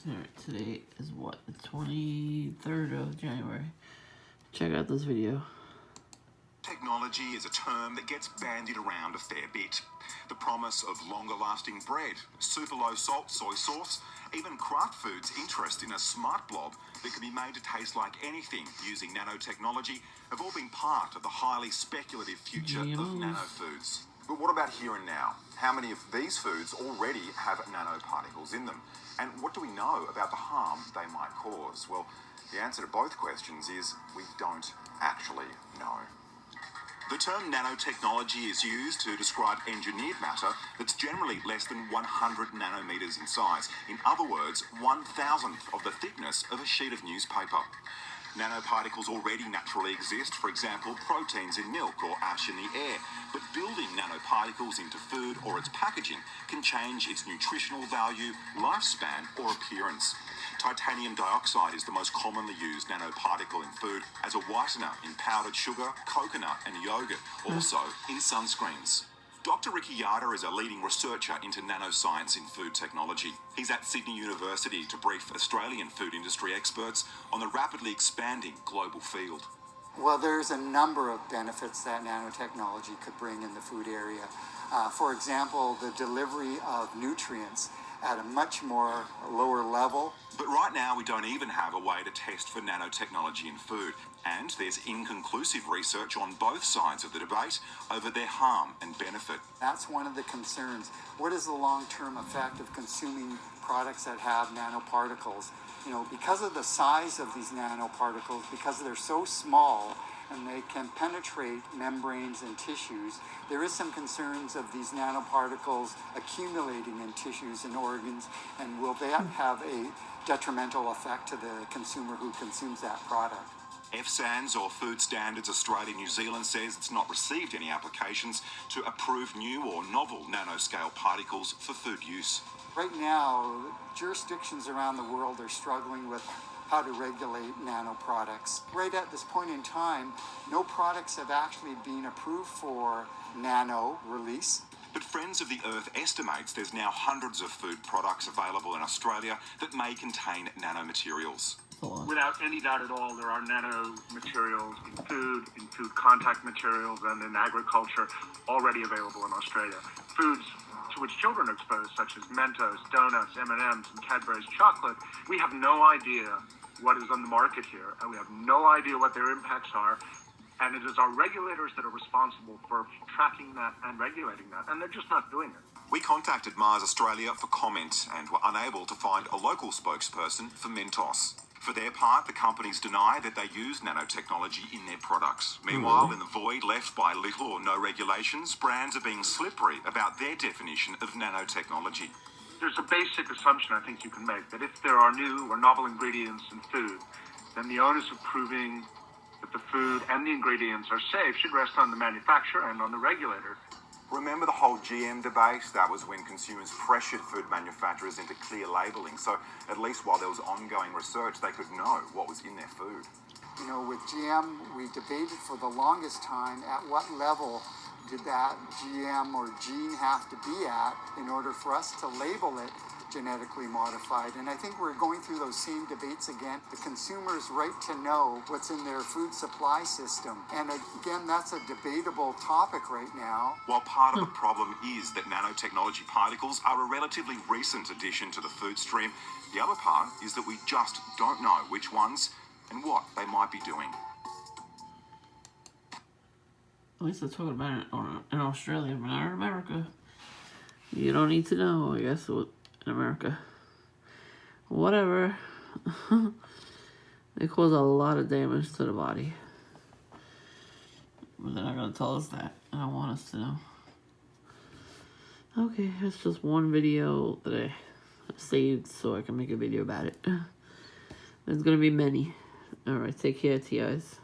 Alright, today is what, the 23rd of January. Check out this video. Technology is a term that gets bandied around a fair bit. The promise of longer-lasting bread, super low-salt soy sauce, even Kraft Foods' interest in a smart blob that can be made to taste like anything using nanotechnology have all been part of the highly speculative future of nanofoods. But what about here and now? How many of these foods already have nanoparticles in them? And what do we know about the harm they might cause? Well, the answer to both questions is we don't actually know. The term nanotechnology is used to describe engineered matter that's generally less than 100 nanometers in size. In other words, 1,000th of the thickness of a sheet of newspaper. Nanoparticles already naturally exist, for example, proteins in milk or ash in the air. But building nanoparticles into food or its packaging can change its nutritional value, lifespan, or appearance. Titanium dioxide is the most commonly used nanoparticle in food as a whitener in powdered sugar, coconut, and yogurt, also in sunscreens. Dr. Ricky Yada is a leading researcher into nanoscience in food technology. He's at Sydney University to brief Australian food industry experts on the rapidly expanding global field. Well, there's a number of benefits that nanotechnology could bring in the food area. For example, the delivery of nutrients at a much more lower level. But right now we don't even have a way to test for nanotechnology in food. And there's inconclusive research on both sides of the debate over their harm and benefit. That's one of the concerns. What is the long-term effect of consuming products that have nanoparticles? You know, because of the size of these nanoparticles, because they're so small and they can penetrate membranes and tissues, there is some concerns of these nanoparticles accumulating in tissues and organs, and will that have a detrimental effect to the consumer who consumes that product? FSANZ, or Food Standards Australia New Zealand, says it's not received any applications to approve new or novel nanoscale particles for food use. Right now, jurisdictions around the world are struggling with how to regulate nanoproducts. Right at this point in time, no products have actually been approved for nano release. But Friends of the Earth estimates there's now hundreds of food products available in Australia that may contain nanomaterials. Without any doubt at all, there are nanomaterials in food contact materials, and in agriculture already available in Australia. Foods to which children are exposed, such as Mentos, donuts, M&Ms, and Cadbury's chocolate, we have no idea what is on the market here, and we have no idea what their impacts are. And it is our regulators that are responsible for tracking that and regulating that, and they're just not doing it. We contacted Mars Australia for comment and were unable to find a local spokesperson for Mentos. For their part, the companies deny that they use nanotechnology in their products. Meanwhile, in the void left by little or no regulations, brands are being slippery about their definition of nanotechnology. There's a basic assumption I think you can make that if there are new or novel ingredients in food, then the onus of proving that the food and the ingredients are safe should rest on the manufacturer and on the regulator. Remember the whole GM debate? That was when consumers pressured food manufacturers into clear labelling, so at least while there was ongoing research, they could know what was in their food. You know, with GM, we debated for the longest time at what level did that GM or gene have to be at in order for us to label it genetically modified. And I think we're going through those same debates again. The consumer's right to know what's in their food supply system. And again, that's a debatable topic right now. While part of the problem is that nanotechnology particles are a relatively recent addition to the food stream, the other part is that we just don't know which ones and what they might be doing. At least they're talking about it in Australia, but not in America. You don't need to know, I guess, in America. Whatever. They cause a lot of damage to the body. But they're not going to tell us that. I don't want us to know. Okay, that's just one video that I saved so I can make a video about it. There's going to be many. Alright, take care, T.I S.